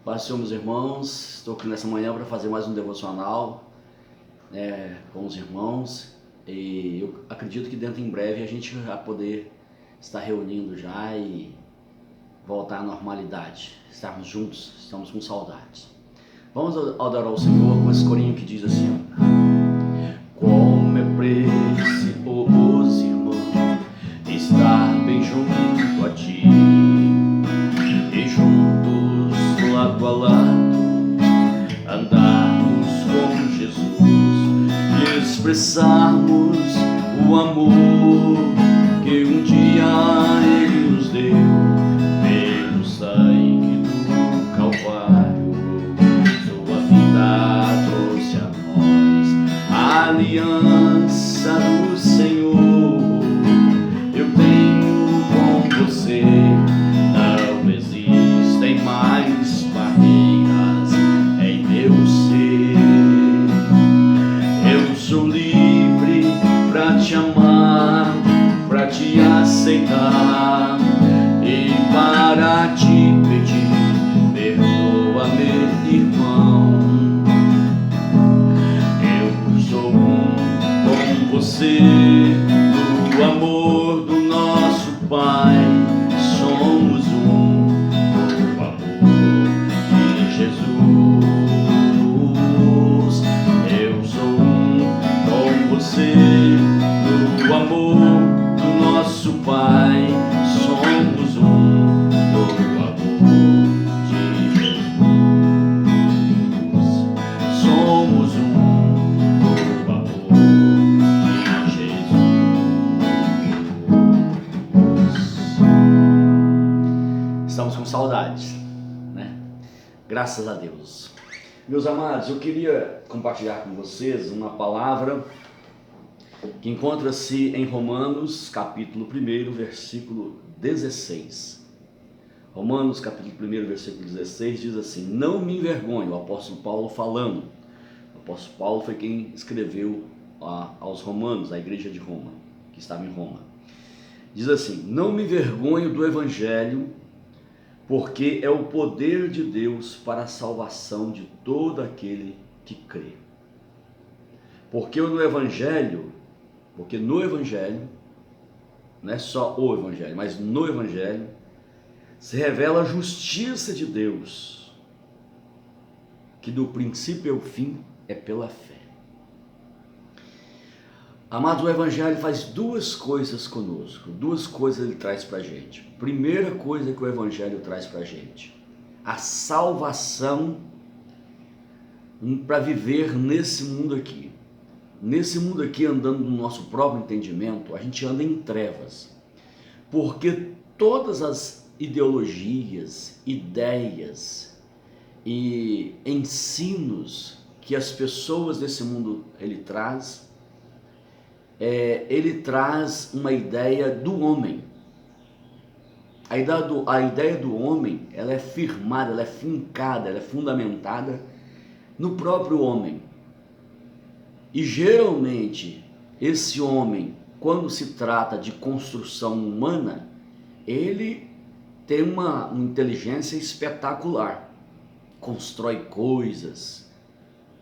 Paz, Senhor, meus irmãos. Estou aqui nessa manhã para fazer mais um devocional com os irmãos. E eu acredito que dentro em breve a gente vai poder estar reunindo já e voltar à normalidade. Estarmos juntos, estamos com saudades. Vamos adorar o Senhor com esse corinho que diz assim: como é precioso, irmão, estar bem junto a ti e juntos lado a lado andarmos com Jesus e expressarmos o amor que um dia Ele nos deu pelo sangue do Calvário. Sua vida trouxe a nós a aliança do Senhor. Eu tenho com você, não existem mais barreiras em meu ser. Eu sou livre pra te amar, pra te aceitar e para te pedir, perdoa-me, irmão. Eu sou um com você, no amor do nosso Pai. Somos um no amor de Jesus. Eu sou um com você, no amor do nosso Pai. Somos um no amor de Jesus. Somos um no amor de Jesus. Estamos com saudades, né? Graças a Deus. Meus amados, eu queria compartilhar com vocês uma palavra que encontra-se em Romanos, capítulo 1, versículo 16. Romanos, capítulo 1, versículo 16, diz assim: não me envergonho, o apóstolo Paulo falando. O apóstolo Paulo foi quem escreveu aos romanos, à igreja de Roma, que estava em Roma. Diz assim: não me envergonho do evangelho, porque é o poder de Deus para a salvação de todo aquele que crê. Porque no evangelho, não é só o evangelho, mas no evangelho se revela a justiça de Deus, que do princípio ao fim é pela fé. Amado, o evangelho faz duas coisas conosco, duas coisas ele traz para a gente. Primeira coisa que o evangelho traz para a gente: a salvação para viver nesse mundo aqui. Nesse mundo aqui, andando no nosso próprio entendimento, a gente anda em trevas, porque todas as ideologias, ideias e ensinos que as pessoas desse mundo ele traz uma ideia do homem. A ideia do homem, ela é firmada, ela é fincada, ela é fundamentada no próprio homem. E geralmente esse homem, quando se trata de construção humana, ele tem uma inteligência espetacular, constrói coisas,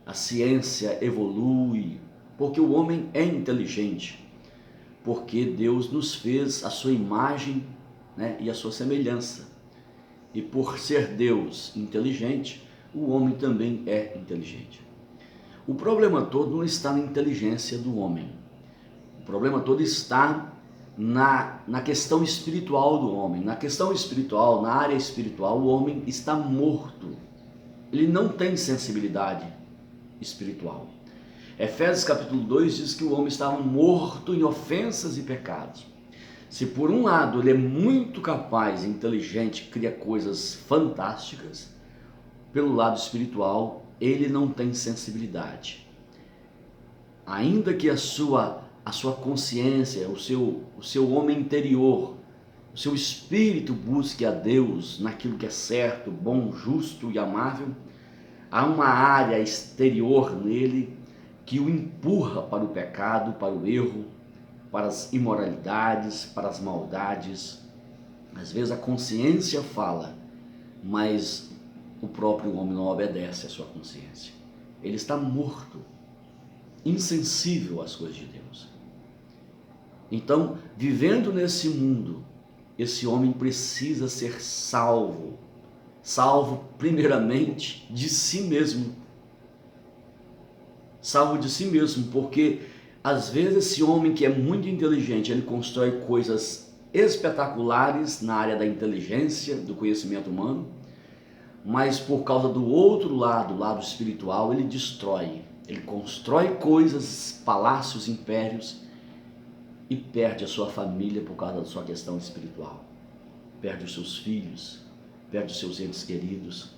a ciência evolui, porque o homem é inteligente, porque Deus nos fez a sua imagem, né, e a sua semelhança. E por ser Deus inteligente, o homem também é inteligente. O problema todo não está na inteligência do homem. O problema todo está na questão espiritual do homem. Na questão espiritual, na área espiritual, o homem está morto. Ele não tem sensibilidade espiritual. Efésios capítulo 2 diz que o homem estava morto em ofensas e pecados. Se por um lado ele é muito capaz, inteligente, cria coisas fantásticas, pelo lado espiritual ele não tem sensibilidade. Ainda que a sua consciência, o seu homem interior, o seu espírito busque a Deus naquilo que é certo, bom, justo e amável, há uma área exterior nele que o empurra para o pecado, para o erro, para as imoralidades, para as maldades. Às vezes a consciência fala, mas o próprio homem não obedece à sua consciência. Ele está morto, insensível às coisas de Deus. Então, vivendo nesse mundo, esse homem precisa ser salvo. Salvo primeiramente de si mesmo. Salvo de si mesmo, porque às vezes esse homem que é muito inteligente, ele constrói coisas espetaculares na área da inteligência, do conhecimento humano, mas por causa do outro lado, o lado espiritual, ele destrói. Ele constrói coisas, palácios, impérios, e perde a sua família por causa da sua questão espiritual. Perde os seus filhos, perde os seus entes queridos.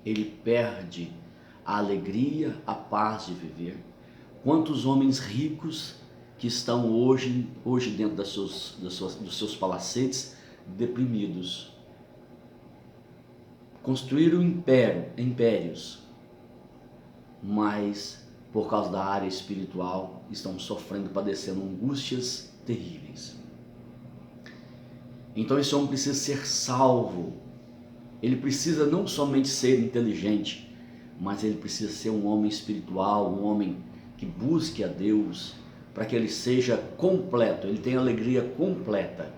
Ele perde a alegria, a paz de viver. Quantos homens ricos que estão hoje dentro dos seus palacetes, deprimidos. Construíram impérios, mas por causa da área espiritual estão sofrendo, padecendo angústias terríveis. Então esse homem precisa ser salvo. Ele precisa não somente ser inteligente, mas ele precisa ser um homem espiritual, um homem que busque a Deus, para que ele seja completo, ele tenha alegria completa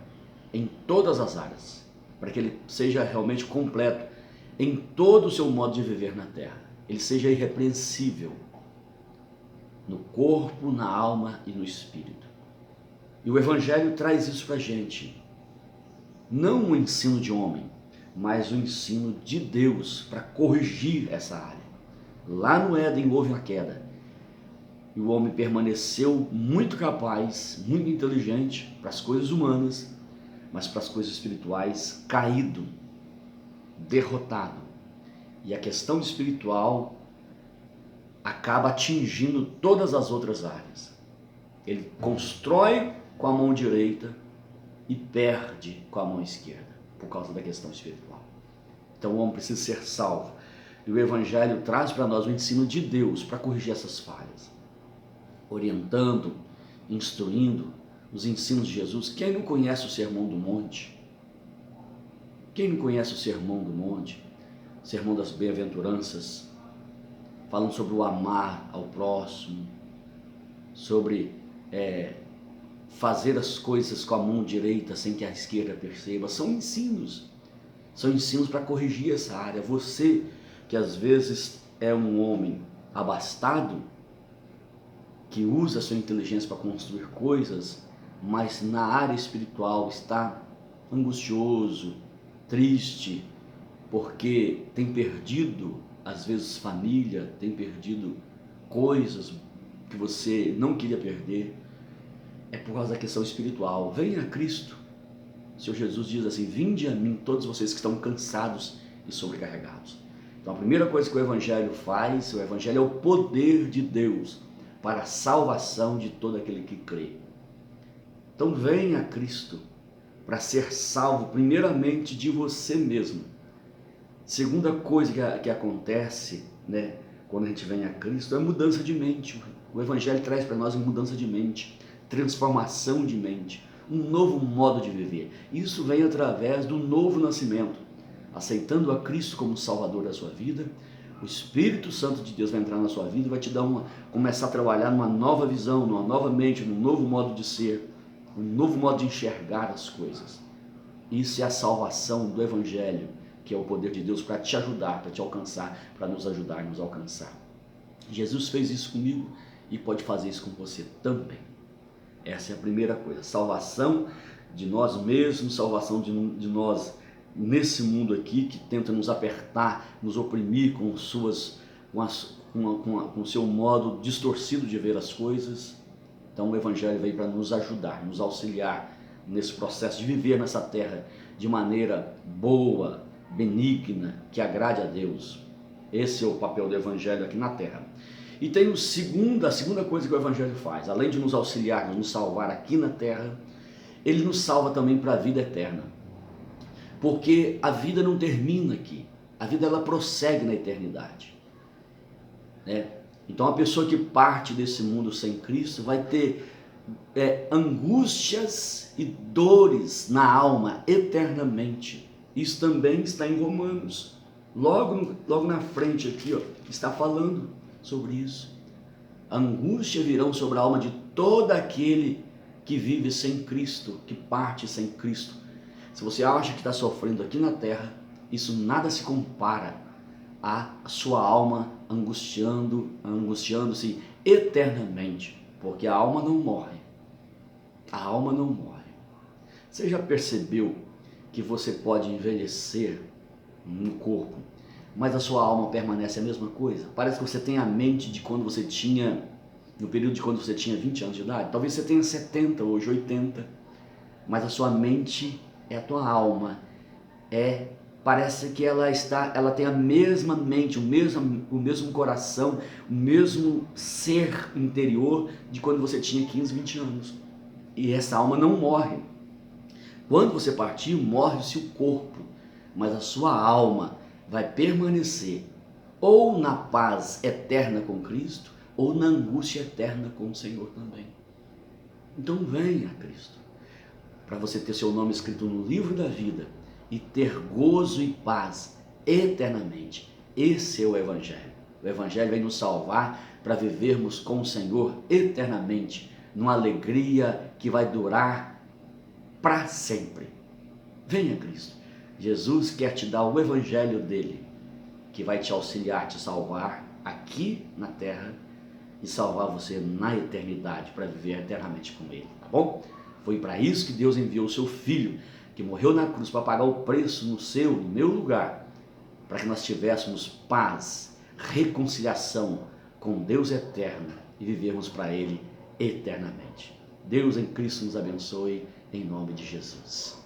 em todas as áreas, para que ele seja realmente completo em todo o seu modo de viver na terra. Ele seja irrepreensível no corpo, na alma e no espírito. E o Evangelho traz isso para a gente. Não o ensino de homem, mas o ensino de Deus para corrigir essa área. Lá no Éden houve a queda. E o homem permaneceu muito capaz, muito inteligente para as coisas humanas, mas para as coisas espirituais caído, derrotado. E a questão espiritual acaba atingindo todas as outras áreas. Ele constrói com a mão direita e perde com a mão esquerda, por causa da questão espiritual. Então o homem precisa ser salvo. E o Evangelho traz para nós o ensino de Deus para corrigir essas falhas, orientando, instruindo os ensinos de Jesus. Quem não conhece o Sermão do Monte? Quem não conhece o Sermão do Monte? O Sermão das Bem-aventuranças, falando sobre o amar ao próximo, sobre fazer as coisas com a mão direita sem que a esquerda perceba. São ensinos para corrigir essa área. Você que às vezes é um homem abastado, que usa a sua inteligência para construir coisas, mas na área espiritual está angustioso, triste, porque tem perdido, às vezes, família, tem perdido coisas que você não queria perder, é por causa da questão espiritual. Venha a Cristo. O Senhor Jesus diz assim: vinde a mim todos vocês que estão cansados e sobrecarregados. Então a primeira coisa que o Evangelho faz, o Evangelho é o poder de Deus para a salvação de todo aquele que crê. Então venha a Cristo para ser salvo primeiramente de você mesmo. Segunda coisa que acontece, quando a gente vem a Cristo, é mudança de mente. O Evangelho traz para nós mudança de mente, transformação de mente, um novo modo de viver. Isso vem através do novo nascimento, aceitando a Cristo como Salvador da sua vida. O Espírito Santo de Deus vai entrar na sua vida e vai te dar começar a trabalhar numa nova visão, numa nova mente, num novo modo de ser, um novo modo de enxergar as coisas. Isso é a salvação do Evangelho, que é o poder de Deus para te ajudar, para te alcançar, para nos ajudar a nos alcançar. Jesus fez isso comigo e pode fazer isso com você também. Essa é a primeira coisa, salvação de nós mesmos, salvação de nós nesse mundo aqui que tenta nos apertar, nos oprimir com o seu modo distorcido de ver as coisas. Então o Evangelho veio para nos ajudar, nos auxiliar nesse processo de viver nessa terra de maneira boa, benigna, que agrade a Deus. Esse é o papel do Evangelho aqui na terra. E tem a segunda coisa que o Evangelho faz, além de nos auxiliar, nos salvar aqui na terra, ele nos salva também para a vida eterna. Porque a vida não termina aqui, a vida ela prossegue na eternidade. Então a pessoa que parte desse mundo sem Cristo vai ter angústias e dores na alma eternamente. Isso também está em Romanos. Logo na frente aqui, ó, está falando sobre isso. A angústia virão sobre a alma de todo aquele que vive sem Cristo, que parte sem Cristo. Se você acha que está sofrendo aqui na terra, isso nada se compara à sua alma angustiando-se eternamente, porque a alma não morre. A alma não morre. Você já percebeu que você pode envelhecer no corpo, mas a sua alma permanece a mesma coisa? Parece que você tem a mente de quando você tinha, no período de quando você tinha 20 anos de idade. Talvez você tenha 70, hoje 80, mas a sua mente é a tua alma. Parece que ela tem a mesma mente, o mesmo coração, o mesmo ser interior de quando você tinha 15, 20 anos. E essa alma não morre. Quando você partir, morre-se o corpo, mas a sua alma vai permanecer ou na paz eterna com Cristo, ou na angústia eterna com o Senhor também. Então venha a Cristo, para você ter seu nome escrito no livro da vida e ter gozo e paz eternamente. Esse é o Evangelho. O Evangelho vem nos salvar para vivermos com o Senhor eternamente, numa alegria que vai durar para sempre. Venha a Cristo. Jesus quer te dar o Evangelho dele, que vai te auxiliar, te salvar aqui na terra e salvar você na eternidade, para viver eternamente com ele, tá bom? Foi para isso que Deus enviou o seu Filho, que morreu na cruz para pagar o preço no meu lugar, para que nós tivéssemos paz, reconciliação com Deus eterno e vivermos para ele eternamente. Deus em Cristo nos abençoe, em nome de Jesus.